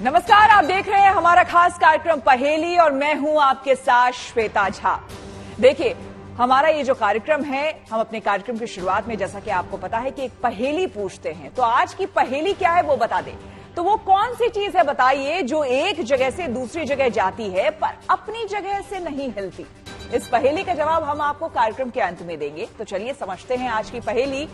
नमस्कार, आप देख रहे हैं हमारा खास कार्यक्रम पहेली और मैं हूं आपके साथ श्वेता झा। देखिए, हमारा ये जो कार्यक्रम है, हम अपने कार्यक्रम की शुरुआत में जैसा कि आपको पता है कि एक पहेली पूछते हैं। तो आज की पहेली क्या है वो बता दें। तो वो कौन सी चीज है बताइए जो एक जगह से दूसरी जगह जाती है पर अपनी जगह से नहीं हिलती। इस पहेली का जवाब हम आपको कार्यक्रम के अंत में देंगे। तो चलिए समझते हैं आज की पहेली।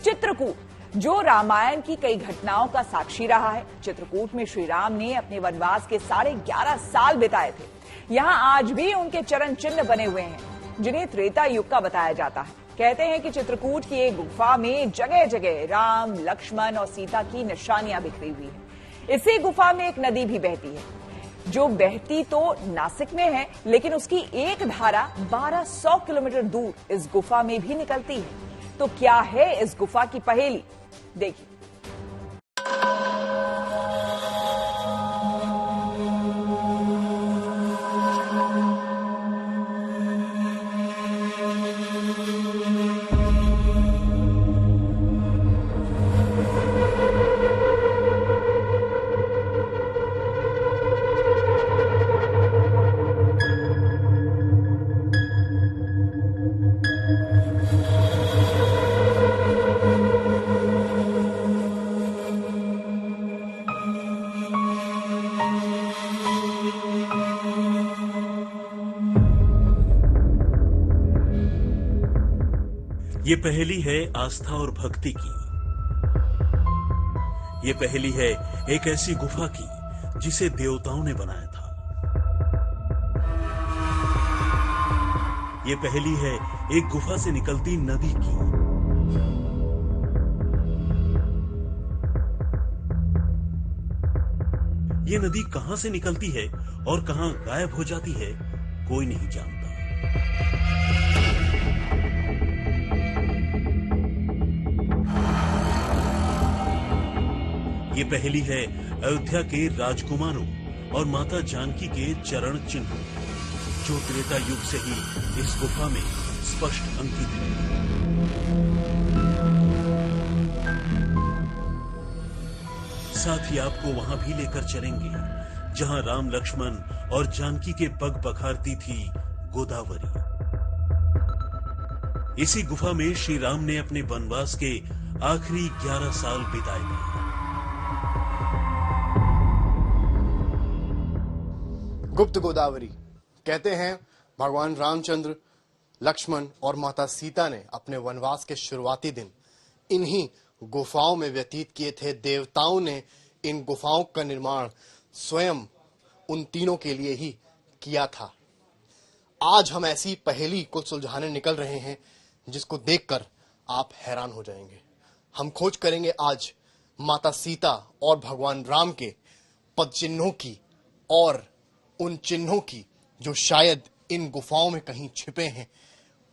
चित्रकूट, जो रामायण की कई घटनाओं का साक्षी रहा है। चित्रकूट में श्री राम ने अपने वनवास के 11.5 साल बिताए थे। यहाँ आज भी उनके चरण चिन्ह बने हुए हैं, जिन्हें त्रेता युग का बताया जाता है। कहते हैं कि चित्रकूट की एक गुफा में जगह जगह राम, लक्ष्मण और सीता की निशानियां बिखरी हुई है। इसी गुफा में एक नदी भी बहती है, जो बहती तो नासिक में है, लेकिन उसकी एक धारा 1200 किलोमीटर दूर इस गुफा में भी निकलती है। तो क्या है इस गुफा की पहेली, देखिए। ये पहेली है आस्था और भक्ति की। ये पहेली है एक ऐसी गुफा की जिसे देवताओं ने बनाया था। ये पहेली है एक गुफा से निकलती नदी की। ये नदी कहां से निकलती है और कहां गायब हो जाती है, कोई नहीं जानता। ये पहेली है अयोध्या के राजकुमारों और माता जानकी के चरण चिन्ह, जो त्रेता युग से ही इस गुफा में स्पष्ट अंकित है। साथ ही आपको वहां भी लेकर चलेंगे जहां राम, लक्ष्मण और जानकी के पग पखारती थी गोदावरी। इसी गुफा में श्री राम ने अपने वनवास के आखिरी 11 साल बिताए थे। गुप्त गोदावरी। कहते हैं भगवान रामचंद्र, लक्ष्मण और माता सीता ने अपने वनवास के शुरुआती दिन इन्हीं गुफाओं में व्यतीत किए थे। देवताओं ने इन गुफाओं का निर्माण स्वयं उन तीनों के लिए ही किया था। आज हम ऐसी पहेली को सुलझाने निकल रहे हैं जिसको देखकर आप हैरान हो जाएंगे। हम खोज करेंगे आज माता सीता और भगवान राम के पद चिन्हों की और उन चिन्हों की जो शायद इन गुफाओं में कहीं छिपे हैं।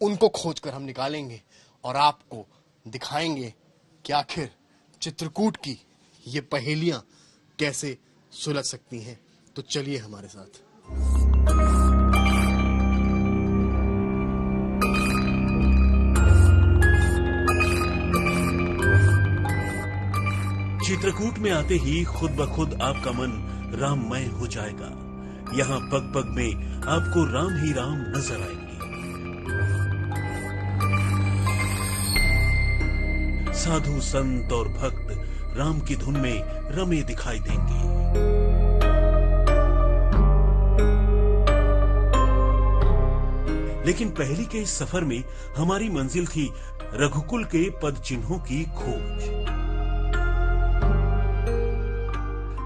उनको खोजकर हम निकालेंगे और आपको दिखाएंगे कि आखिर चित्रकूट की ये पहेलियां कैसे सुलझ सकती हैं। तो चलिए हमारे साथ। चित्रकूट में आते ही खुद ब खुद आपका मन राममय हो जाएगा। यहाँ पग पग में आपको राम ही राम नजर आएंगे। साधु, संत और भक्त राम की धुन में रमे दिखाई देंगे। लेकिन पहली के इस सफर में हमारी मंजिल थी रघुकुल के पद चिन्हों की खोज,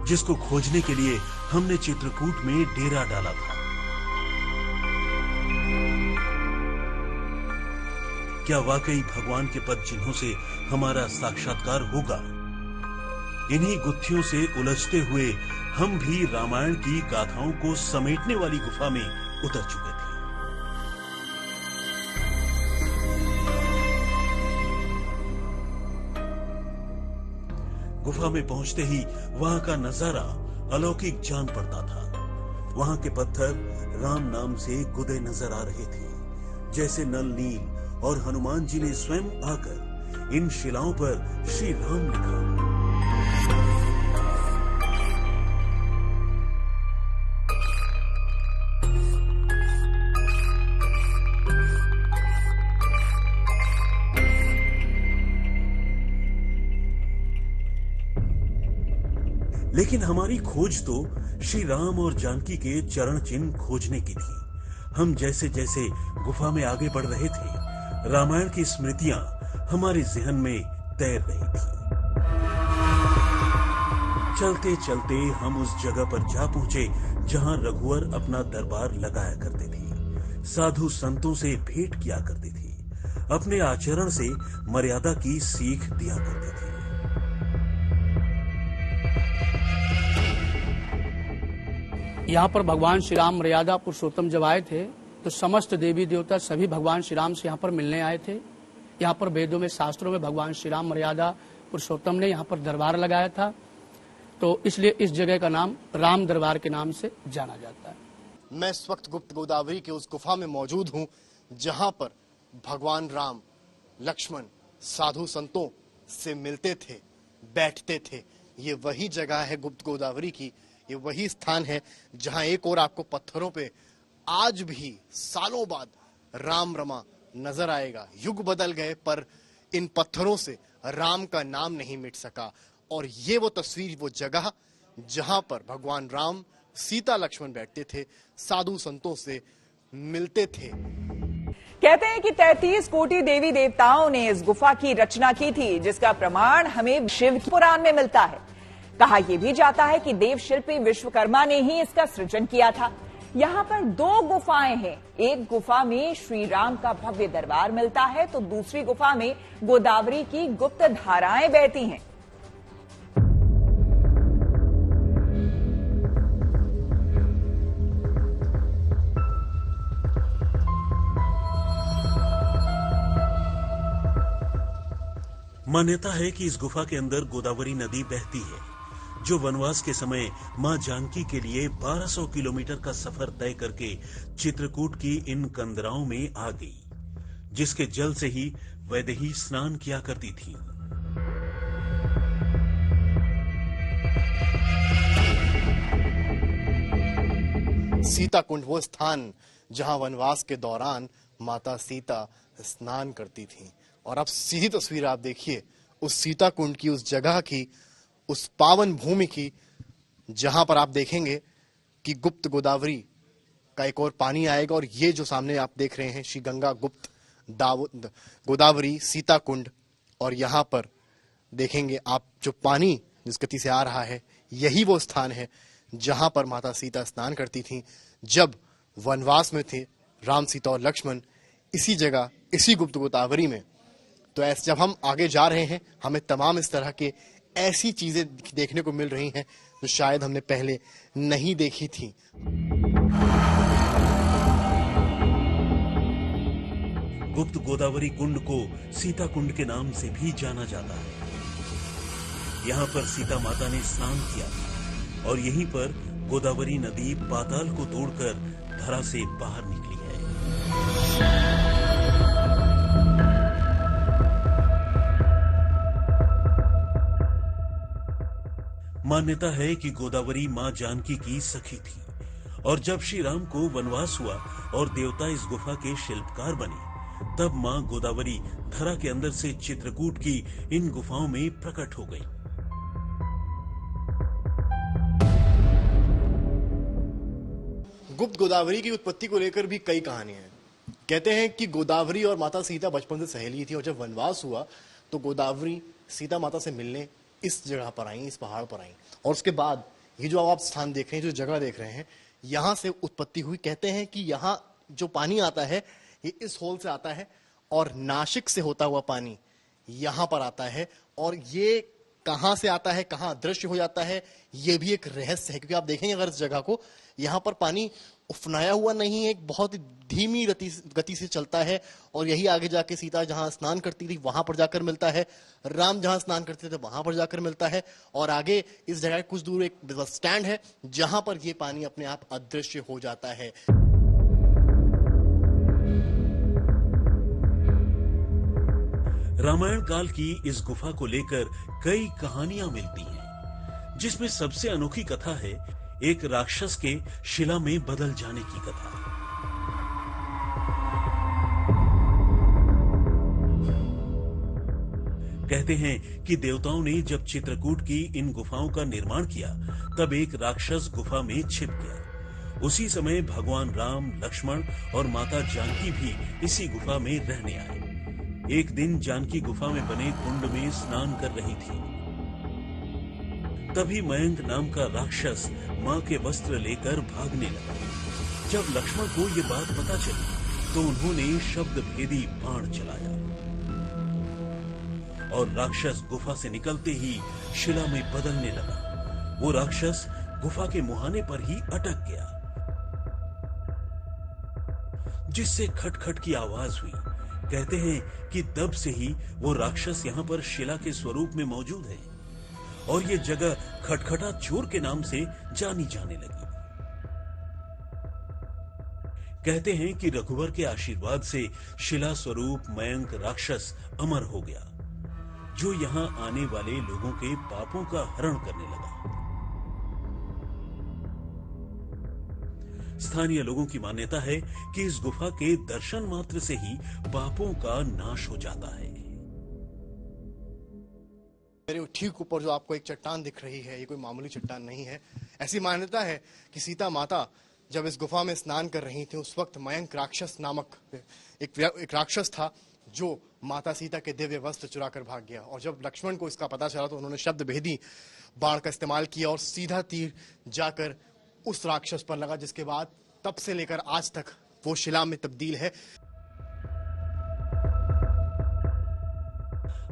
जिसको खोजने के लिए हमने चित्रकूट में डेरा डाला था। क्या वाकई भगवान के पद चिन्हों से हमारा साक्षात्कार होगा? इन्हीं गुत्थियों से उलझते हुए हम भी रामायण की गाथाओं को समेटने वाली गुफा में उतर चुके थे। गुफा में पहुंचते ही वहां का नजारा अलौकिक जान पड़ता था। वहां के पत्थर राम नाम से गुदे नजर आ रहे थे, जैसे नल नील और हनुमान जी ने स्वयं आकर इन शिलाओं पर श्री राम लिखा। लेकिन हमारी खोज तो श्री राम और जानकी के चरण चिन्ह खोजने की थी। हम जैसे जैसे गुफा में आगे बढ़ रहे थे, रामायण की स्मृतियां हमारे जहन में तैर रही थी। चलते चलते हम उस जगह पर जा पहुंचे जहां रघुवर अपना दरबार लगाया करते थे, साधु संतों से भेंट किया करते थे, अपने आचरण से मर्यादा की सीख दिया करते थे। यहाँ पर भगवान श्री राम मर्यादा पुरुषोत्तम जब आए थे तो समस्त देवी देवता सभी भगवान श्री राम से यहाँ पर मिलने आए थे। यहाँ पर वेदों में, शास्त्रों में भगवान श्री राम मर्यादा पुरुषोत्तम ने यहाँ पर दरबार लगाया था, तो इसलिए इस जगह का नाम राम दरबार के नाम से जाना जाता है। मैं इस वक्त गुप्त गोदावरी के उस गुफा में मौजूद हूँ जहाँ पर भगवान राम लक्ष्मण साधु संतों से मिलते थे, बैठते थे। ये वही जगह है गुप्त गोदावरी की, ये वही स्थान है जहां एक और आपको पत्थरों पे आज भी सालों बाद राम रमा नजर आएगा। युग बदल गए पर इन पत्थरों से राम का नाम नहीं मिट सका। और ये वो तस्वीर, वो जगह जहां पर भगवान राम सीता लक्ष्मण बैठते थे, साधु संतों से मिलते थे। कहते हैं कि 33 कोटि देवी देवताओं ने इस गुफा की रचना की थी, जिसका प्रमाण हमें शिव पुराण में मिलता है। कहा यह भी जाता है कि देव शिल्पी विश्वकर्मा ने ही इसका सृजन किया था। यहाँ पर 2 गुफाएं हैं। एक गुफा में श्री राम का भव्य दरबार मिलता है, तो दूसरी गुफा में गोदावरी की गुप्त धाराएं बहती हैं। मान्यता है कि इस गुफा के अंदर गोदावरी नदी बहती है, जो वनवास के समय मां जानकी के लिए 1200 किलोमीटर का सफर तय करके चित्रकूट की इन कंदराओं में आ गई, जिसके जल से ही वैदेही स्नान किया करती थी। सीता कुंड वो स्थान जहां वनवास के दौरान माता सीता स्नान करती थी। और अब सीधी तस्वीर आप देखिए उस सीता कुंड की, उस जगह की, उस पावन भूमि की, जहां पर आप देखेंगे कि गुप्त गोदावरी का एक और पानी आएगा। और ये जो सामने आप देख रहे हैं श्री गंगा गुप्त गोदावरी सीता कुंड, और यहां पर देखेंगे आप जो पानी जिस गति से आ रहा है, यही वो स्थान है जहां पर माता सीता स्नान करती थी जब वनवास में थे राम, सीता और लक्ष्मण, इसी जगह, इसी गुप्त गोदावरी में। तो ऐसे जब हम आगे जा रहे हैं, हमें तमाम इस तरह के ऐसी चीजें देखने को मिल रही हैं जो शायद हमने पहले नहीं देखी थी। गुप्त गोदावरी कुंड को सीता कुंड के नाम से भी जाना जाता है। यहाँ पर सीता माता ने स्नान किया था और यहीं पर गोदावरी नदी पाताल को तोड़कर धरा से बाहर निकली है। मान्यता है कि गोदावरी मां जानकी की सखी थी, और जब श्री राम को वनवास हुआ और देवता इस गुफा के शिल्पकार बने, तब मां गोदावरी धरा के अंदर से चित्रकूट की इन गुफाओं में प्रकट हो गई। गुप्त गोदावरी की उत्पत्ति को लेकर भी कई कहानियां हैं। कहते हैं कि गोदावरी और माता सीता बचपन से सहेली थी, और जब वनवास हुआ तो गोदावरी सीता माता से मिलने इस जगह पर आई, इस पहाड़ पर आई। और उसके बाद ये जो आप स्थान देख रहे हैं, जो जगह देख रहे हैं, यहां से उत्पत्ति हुई। कहते हैं कि यहाँ जो पानी आता है ये इस होल से आता है, और नासिक से होता हुआ पानी यहां पर आता है। और ये कहां से आता है, कहां अदृश्य हो जाता है, ये भी एक रहस्य है। क्योंकि आप देखेंगे अगर इस जगह को, यहाँ पर पानी उफनाया हुआ नहीं है, एक बहुत धीमी गति से चलता है। और यही आगे जाके सीता जहां स्नान करती थी वहां पर जाकर मिलता है, राम जहां स्नान करते थे वहां पर जाकर मिलता है। और आगे इस जगह कुछ दूर एक बस स्टैंड है जहां पर ये पानी अपने आप अदृश्य हो जाता है। रामायण काल की इस गुफा को लेकर कई कहानियां मिलती हैं, जिसमें सबसे अनोखी कथा है एक राक्षस के शिला में बदल जाने की कथा। कहते हैं कि देवताओं ने जब चित्रकूट की इन गुफाओं का निर्माण किया तब एक राक्षस गुफा में छिप गया। उसी समय भगवान राम, लक्ष्मण और माता जानकी भी इसी गुफा में रहने आए। एक दिन जानकी गुफा में बने कुंड में स्नान कर रही थी। तभी मयंक नाम का राक्षस मां के वस्त्र लेकर भागने लगा। जब लक्ष्मण को ये बात पता चली तो उन्होंने शब्द भेदी बाण चलाया और राक्षस गुफा से निकलते ही शिला में बदलने लगा। वो राक्षस गुफा के मुहाने पर ही अटक गया, जिससे खटखट की आवाज हुई। कहते हैं कि तब से ही वो राक्षस यहाँ पर शिला के स्वरूप में मौजूद है और ये जगह खटखटा चोर के नाम से जानी जाने लगी। कहते हैं कि रघुवर के आशीर्वाद से शिला स्वरूप मयंक राक्षस अमर हो गया, जो यहाँ आने वाले लोगों के पापों का हरण करने लगा। स्थानीय लोगों की मान्यता है कि इस गुफा के दर्शन मात्र से ही पापों का नाश हो जाता है। मेरे ठीक ऊपर जो आपको एक चट्टान दिख रही है, ये कोई मामूली चट्टान नहीं है। ऐसी मान्यता है कि सीता माता जब इस गुफा में स्नान कर रही थी, उस वक्त मयंक राक्षस नामक एक राक्षस था जो माता सीता के दिव्य वस्त्र चुरा कर भाग गया। और जब लक्ष्मण को इसका पता चला तो उन्होंने शब्द भेदी बाण का इस्तेमाल किया और सीधा तीर जाकर उस राक्षस पर लगा, जिसके बाद तब से लेकर आज तक वो शिला में तब्दील है।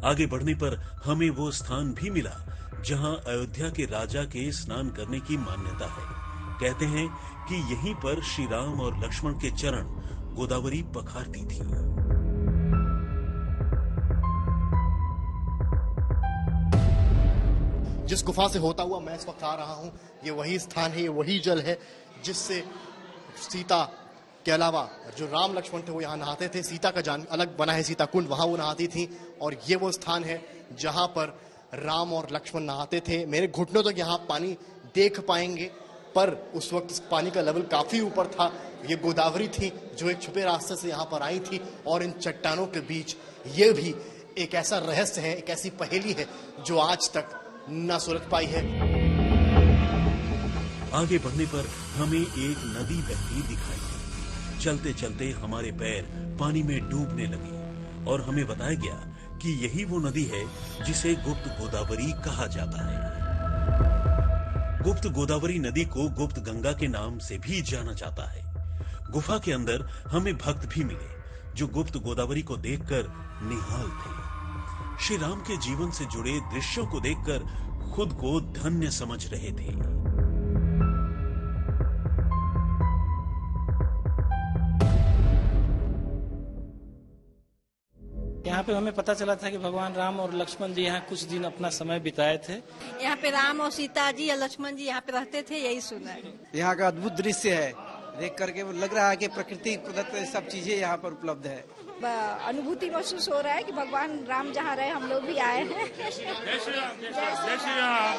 आगे बढ़ने पर हमें वो स्थान भी मिला जहां अयोध्या के राजा के स्नान करने की मान्यता है। कहते हैं कि यहीं पर श्री राम और लक्ष्मण के चरण गोदावरी पखारती थी। जिस गुफा से होता हुआ मैं इस वक्त आ रहा हूं, ये वही स्थान है, ये वही जल है जिससे सीता के अलावा जो राम लक्ष्मण थे वो यहाँ नहाते थे। सीता का जान अलग बना है, सीता कुंड, वहां वो नहाती थी। और ये वो स्थान है जहां पर राम और लक्ष्मण नहाते थे। मेरे घुटनों तक यहाँ पानी देख पाएंगे, पर उस वक्त इस पानी का लेवल काफी ऊपर था। ये गोदावरी थी जो एक छुपे रास्ते से यहाँ पर आई थी और इन चट्टानों के बीच ये भी एक ऐसा रहस्य है, एक ऐसी पहेली है जो आज तक न सुलझ पाई है। आगे बढ़ने पर हमें एक नदी बहती दिखाई दी। चलते चलते हमारे पैर पानी में डूबने लगे और हमें बताया गया कि यही वो नदी है जिसे गुप्त गोदावरी कहा जाता है। गुप्त गोदावरी नदी को गुप्त गंगा के नाम से भी जाना जाता है। गुफा के अंदर हमें भक्त भी मिले जो गुप्त गोदावरी को देखकर निहाल थे। श्री राम के जीवन से जुड़े दृश्यों को देखकर खुद को धन्य समझ रहे थे। यहाँ पे हमें पता चला था कि भगवान राम और लक्ष्मण जी यहाँ कुछ दिन अपना समय बिताए थे। यहाँ पे राम और सीता जी या लक्ष्मण जी यहाँ पे रहते थे, यही सुना है। यहाँ का अद्भुत दृश्य है, देख करके लग रहा है कि प्रकृति प्रदत्त सब चीजें यहाँ पर उपलब्ध है। अनुभूति महसूस हो रहा है कि भगवान राम जहाँ रहे हम लोग भी आए हैं। जय श्री राम, जय श्री राम, जय श्री राम।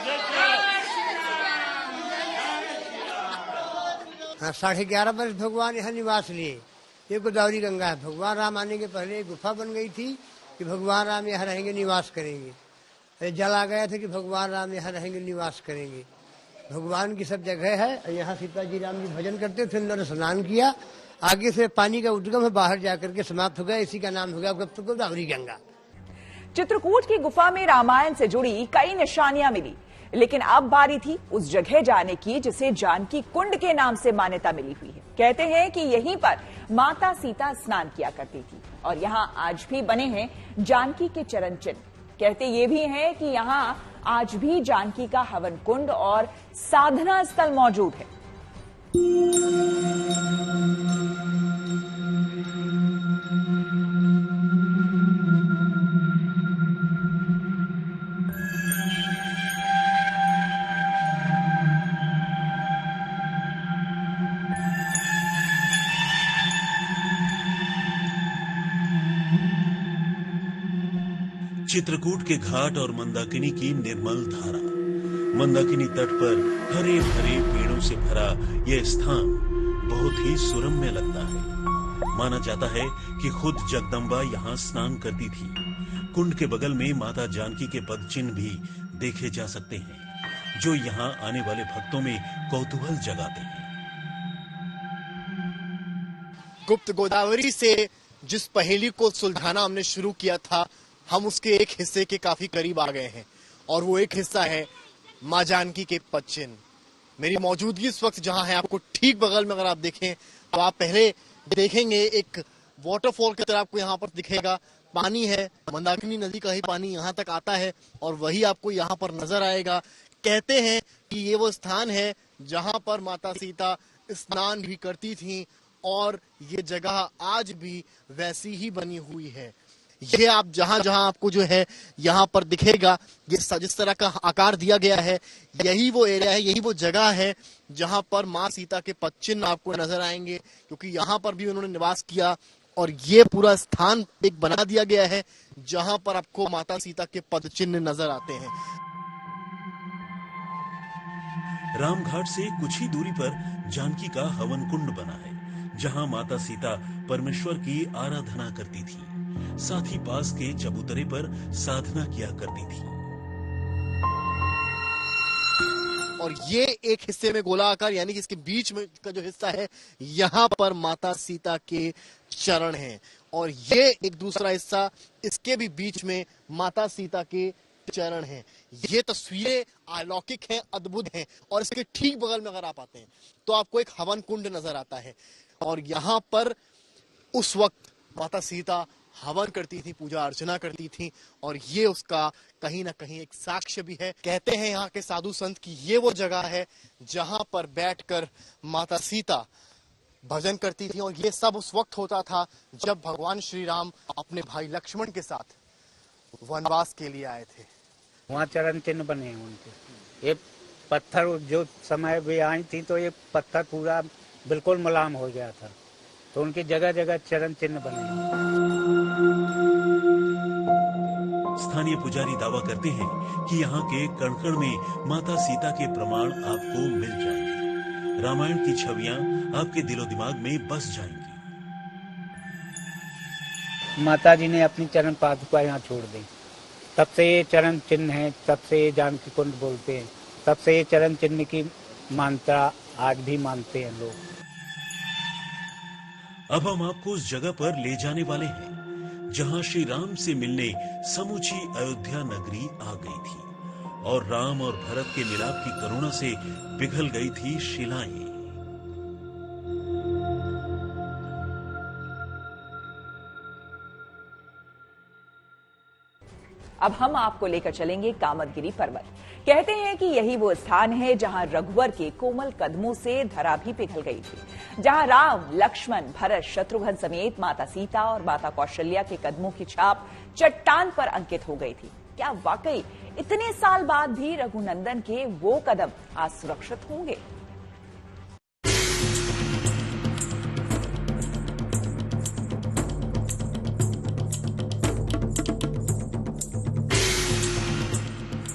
11:30 बजे भगवान यहाँ निवास लिए। ये गोदावरी गंगा है। भगवान राम आने के पहले एक गुफा बन गई थी कि भगवान राम यहाँ रहेंगे, निवास करेंगे। जल आ गया था कि भगवान राम यहाँ रहेंगे, निवास करेंगे। भगवान की सब जगह है। यहाँ सीता जी राम जी भजन करते थे, उन्होंने स्नान किया। आगे से पानी का उद्गम है, बाहर जाकर के समाप्त हो गया। इसी का नाम हो गया गुप्त गोदावरी गंगा। चित्रकूट की गुफा में रामायण से जुड़ी कई निशानियां मिली, लेकिन अब बारी थी उस जगह जाने की जिसे जानकी कुंड के नाम से मान्यता मिली हुई है। कहते हैं कि यहीं पर माता सीता स्नान किया करती थी और यहाँ आज भी बने हैं जानकी के चरण चिन्ह। कहते ये भी हैं कि यहाँ आज भी जानकी का हवन कुंड और साधना स्थल मौजूद है। चित्रकूट के घाट और मंदाकिनी की निर्मल धारा, मंदाकिनी तट पर हरे भरे पेड़ों से भरा यह स्थान बहुत ही सुरम्य लगता है। माना जाता है कि खुद जगदम्बा यहाँ स्नान करती थी। कुंड के बगल में माता जानकी के पद चिन्ह भी देखे जा सकते हैं, जो यहाँ आने वाले भक्तों में कौतूहल जगाते हैं। गुप्त गोदावरी से जिस पहेली को सुलझाना हमने शुरू किया था, हम उसके एक हिस्से के काफी करीब आ गए हैं, और वो एक हिस्सा है माँ जानकी के पद चिन्ह। मेरी मौजूदगी इस वक्त जहां है, आपको ठीक बगल में अगर आप देखें तो आप पहले देखेंगे एक वाटरफॉल की तरह आपको यहाँ पर दिखेगा। पानी है, मंदाकिनी नदी का ही पानी यहाँ तक आता है, और वही आपको यहाँ पर नजर आएगा। कहते हैं कि ये वो स्थान है जहां पर माता सीता स्नान भी करती थी, और ये जगह आज भी वैसी ही बनी हुई है। ये आप जहां जहां आपको जो है यहाँ पर दिखेगा, ये जिस तरह का आकार दिया गया है, यही वो एरिया है, यही वो जगह है जहां पर माँ सीता के पद चिन्ह आपको नजर आएंगे, क्योंकि यहाँ पर भी उन्होंने निवास किया। और ये पूरा स्थान एक बना दिया गया है जहां पर आपको माता सीता के पद चिन्ह नजर आते हैं। रामघाट से कुछ ही दूरी पर जानकी का हवन कुंड बना है, जहां माता सीता परमेश्वर की आराधना करती थी, साथ ही पास के चबूतरे पर साधना किया करती थी। और ये एक हिस्से में गोलाकार, यानी कि इसके बीच में का जो हिस्सा है, यहाँ पर माता सीता के चरण हैं, और ये एक दूसरा हिस्सा, इसके भी बीच में माता सीता के चरण हैं। ये तस्वीरें अलौकिक हैं, अद्भुत हैं। और इसके ठीक बगल में अगर आप आते हैं तो आपको एक हवन कुंड नजर आता है, और यहाँ पर उस वक्त माता सीता हवन करती थी, पूजा अर्चना करती थी, और ये उसका कहीं ना कहीं एक साक्ष्य भी है। कहते हैं यहाँ के साधु संत की ये वो जगह है जहां पर बैठकर माता सीता भजन करती थी, और ये सब उस वक्त होता था जब भगवान श्री राम अपने भाई लक्ष्मण के साथ वनवास के लिए आए थे। वहाँ चरण चिन्ह बने हैं उनके। ये पत्थर जो समय वे आई थी तो ये पत्थर पूरा बिल्कुल मुलायम हो गया था, तो उनकी जगह जगह चरण चिन्ह बने हैं। स्थानीय पुजारी दावा करते हैं कि यहाँ के कण-कण में माता सीता के प्रमाण आपको मिल जाएंगे। रामायण की छवियां आपके दिलो दिमाग में बस जाएंगी। माता जी ने अपनी चरण पादुका यहाँ छोड़ दी, तब से ये चरण चिन्ह है, तब से ये जानकी कुंड बोलते हैं, तब से ये चरण चिन्ह की मान्यता आज भी मानते हैं लोग। अब हम आपको उस जगह पर ले जाने वाले हैं जहां श्री राम से मिलने समूची अयोध्या नगरी आ गई थी, और राम और भरत के मिलाप की करुणा से पिघल गई थी शिलाएं। अब हम आपको लेकर चलेंगे कामदगिरी पर्वत। कहते हैं कि यही वो स्थान है जहां रघुवर के कोमल कदमों से धरा भी पिघल गई थी, जहां राम, लक्ष्मण, भरत, शत्रुघ्न समेत माता सीता और माता कौशल्या के कदमों की छाप चट्टान पर अंकित हो गई थी। क्या वाकई इतने साल बाद भी रघुनंदन के वो कदम आज सुरक्षित होंगे?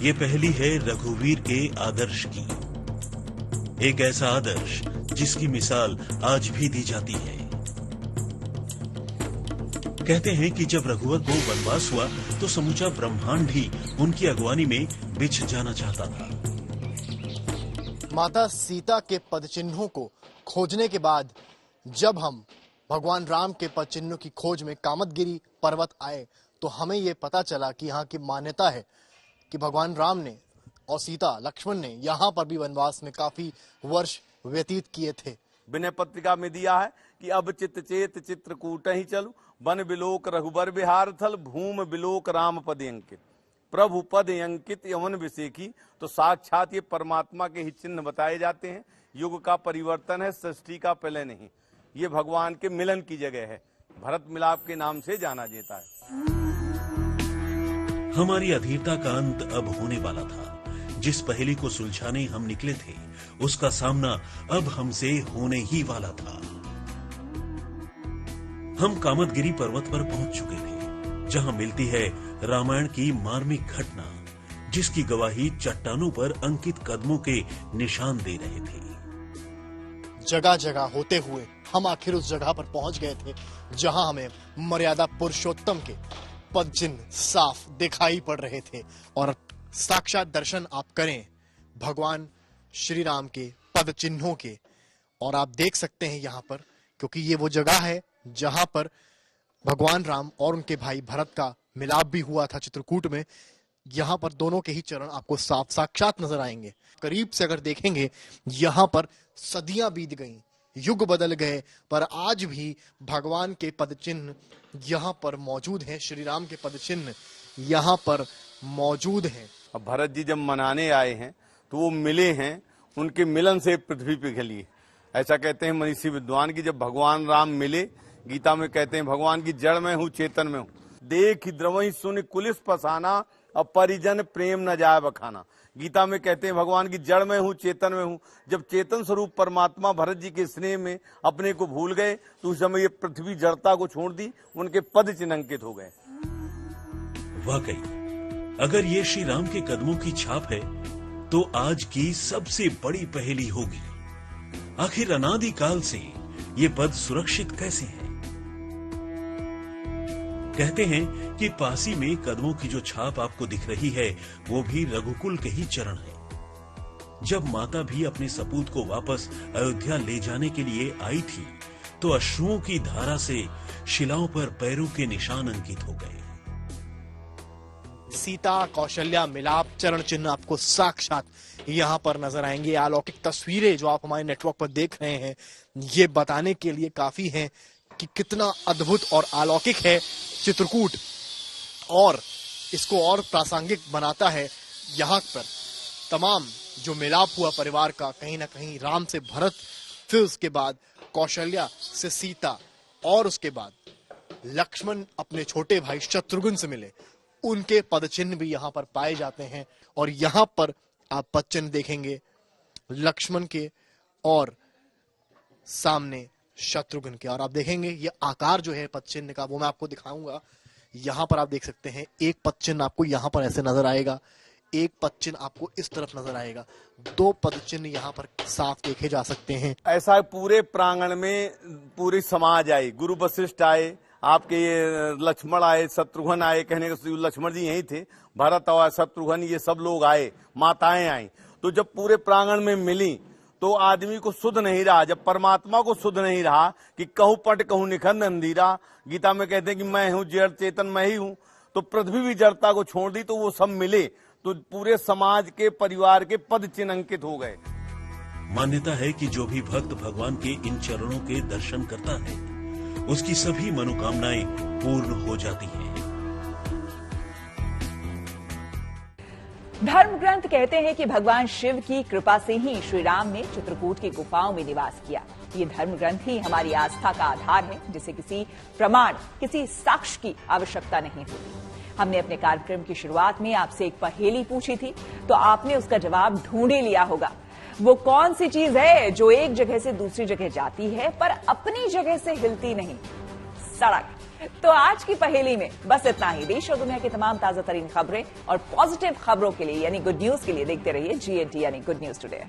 ये पहली है रघुवीर के आदर्श की, एक ऐसा आदर्श जिसकी मिसाल आज भी दी जाती है। कहते हैं कि जब रघुवर को वनवास हुआ तो समूचा ब्रह्मांड ही उनकी अगवानी में बिछ जाना चाहता था। माता सीता के पद चिन्हों को खोजने के बाद जब हम भगवान राम के पद चिन्हों की खोज में कामदगिरी पर्वत आए तो हमें ये पता चला कि यहाँ की मान्यता है कि भगवान राम ने और सीता, लक्ष्मण ने यहाँ पर भी वनवास में काफी वर्ष व्यतीत किए थे। विनय पत्रिका में दिया है कि अब चित्त चेत चित्रकूट ही चलू, वन बिलोक रघुबर बिहार थल, भूम बिलोक राम पद अंकित। प्रभु पद अंकित यवन विषेखी, तो साक्षात ये परमात्मा के ही चिन्ह बताए जाते हैं। युग का परिवर्तन है, सृष्टि का प्रलय नहीं। ये भगवान के मिलन की जगह है, भरत मिलाप के नाम से जाना जाता है। हमारी अधीरता का अंत अब होने वाला था। जिस पहेली को सुलझाने हम निकले थे उसका सामना अब हमसे होने ही वाला था। हम कामदगिरी पर्वत पर पहुंच चुके थे, जहां मिलती है रामायण की मार्मिक घटना, जिसकी गवाही चट्टानों पर अंकित कदमों के निशान दे रहे थे। जगह जगह होते हुए हम आखिर उस जगह पर पहुंच गए थे जहां हमें मर्यादा पुरुषोत्तम के पद चिन्ह साफ दिखाई पड़ रहे थे और साक्षात दर्शन आप करें भगवान श्री राम के पद चिन्हों के। और आप देख सकते हैं यहाँ पर, क्योंकि ये वो जगह है जहां पर भगवान राम और उनके भाई भरत का मिलाप भी हुआ था चित्रकूट में। यहाँ पर दोनों के ही चरण आपको साफ साक्षात नजर आएंगे। करीब से अगर देखेंगे, यहाँ पर सदियां बीत गईं, युग बदल गए, पर आज भी भगवान के पद चिन्ह यहाँ पर मौजूद हैं। श्री राम के पद चिन्ह यहाँ पर मौजूद हैं। अब भरत जी जब मनाने आए हैं तो वो मिले हैं, उनके मिलन से पृथ्वी पिघली है। ऐसा कहते हैं मनीषी विद्वान की, जब भगवान राम मिले, गीता में कहते हैं भगवान की जड़ में हूँ चेतन में हूँ, देख द्रवही सुन कुलिस पसाना, अब परिजन प्रेम न जाए बखाना। गीता में कहते हैं भगवान की जड़ में हूँ चेतन में हूँ। जब चेतन स्वरूप परमात्मा भरत जी के स्नेह में अपने को भूल गए तो उस समय ये पृथ्वी जड़ता को छोड़ दी, उनके पद चिन्हांकित हो गए। वाकई अगर ये श्री राम के कदमों की छाप है तो आज की सबसे बड़ी पहेली होगी, आखिर अनादि काल से ये पद सुरक्षित कैसे हैं? कहते हैं कि पासी में कदमों की जो छाप आपको दिख रही है वो भी रघुकुल के ही चरण है। जब माता भी अपने सपूत को वापस अयोध्या ले जाने के लिए आई थी तो अश्रुओं की धारा से शिलाओं पर पैरों के निशान अंकित हो गए। सीता कौशल्या मिलाप चरण चिन्ह आपको साक्षात यहाँ पर नजर आएंगे। अलौकिक तस्वीरें जो आप हमारे नेटवर्क पर देख रहे हैं, ये बताने के लिए काफी हैं कि कितना अद्भुत और अलौकिक है चित्रकूट, और इसको और प्रासंगिक बनाता है यहाँ पर तमाम जो मिलाप हुआ परिवार का, कहीं ना कहीं राम से भरत, फिर उसके बाद कौशल्या से सीता, और उसके बाद लक्ष्मण अपने छोटे भाई शत्रुघ्न से मिले, उनके पद चिन्ह भी यहाँ पर पाए जाते हैं। और यहाँ पर आप पद चिन्ह देखेंगे लक्ष्मण के और सामने शत्रुघ्न के, और आप देखेंगे ये आकार जो है पद चिन्ह का वो मैं आपको दिखाऊंगा। यहाँ पर आप देख सकते हैं एक पद चिन्ह आपको यहाँ पर ऐसे नजर आएगा, एक पद चिन्ह आपको इस तरफ नजर आएगा, दो पद चिन्ह यहाँ पर साफ देखे जा सकते हैं। ऐसा पूरे प्रांगण में पूरी समाज आई, गुरु वशिष्ठ आए, आपके ये लक्ष्मण आए, शत्रुघ्न आए, कहने का लक्ष्मण जी यही थे, भरत और शत्रुघ्न ये सब लोग आए, माताएं आई। तो जब पूरे प्रांगण में मिली तो आदमी को सुध नहीं रहा, जब परमात्मा को सुध नहीं रहा कि कहूं पट कहूं निखंड अंधीरा, गीता में कहते हैं कि मैं हूं जड़ चेतन मैं ही हूं, तो पृथ्वी भी जड़ता को छोड़ दी, तो वो सब मिले तो पूरे समाज के परिवार के पद चिन्हांकित हो गए। मान्यता है कि जो भी भक्त भगवान के इन चरणों के दर्शन करता है उसकी सभी मनोकामनाएं पूर्ण हो जाती हैं। धर्म ग्रंथ कहते हैं कि भगवान शिव की कृपा से ही श्री राम ने चित्रकूट की गुफाओं में निवास किया। ये धर्म ग्रंथ ही हमारी आस्था का आधार है, जिसे किसी प्रमाण, किसी साक्ष्य की आवश्यकता नहीं होती। हमने अपने कार्यक्रम की शुरुआत में आपसे एक पहेली पूछी थी, तो आपने उसका जवाब ढूंढ ही लिया होगा। वो कौन सी चीज है जो एक जगह से दूसरी जगह जाती है पर अपनी जगह से हिलती नहीं? सड़क। तो आज की पहेली में बस इतना ही। देश और दुनिया की तमाम ताजा तरीन खबरें और पॉजिटिव खबरों के लिए यानी गुड न्यूज के लिए देखते रहिए GNT यानी गुड न्यूज टुडे।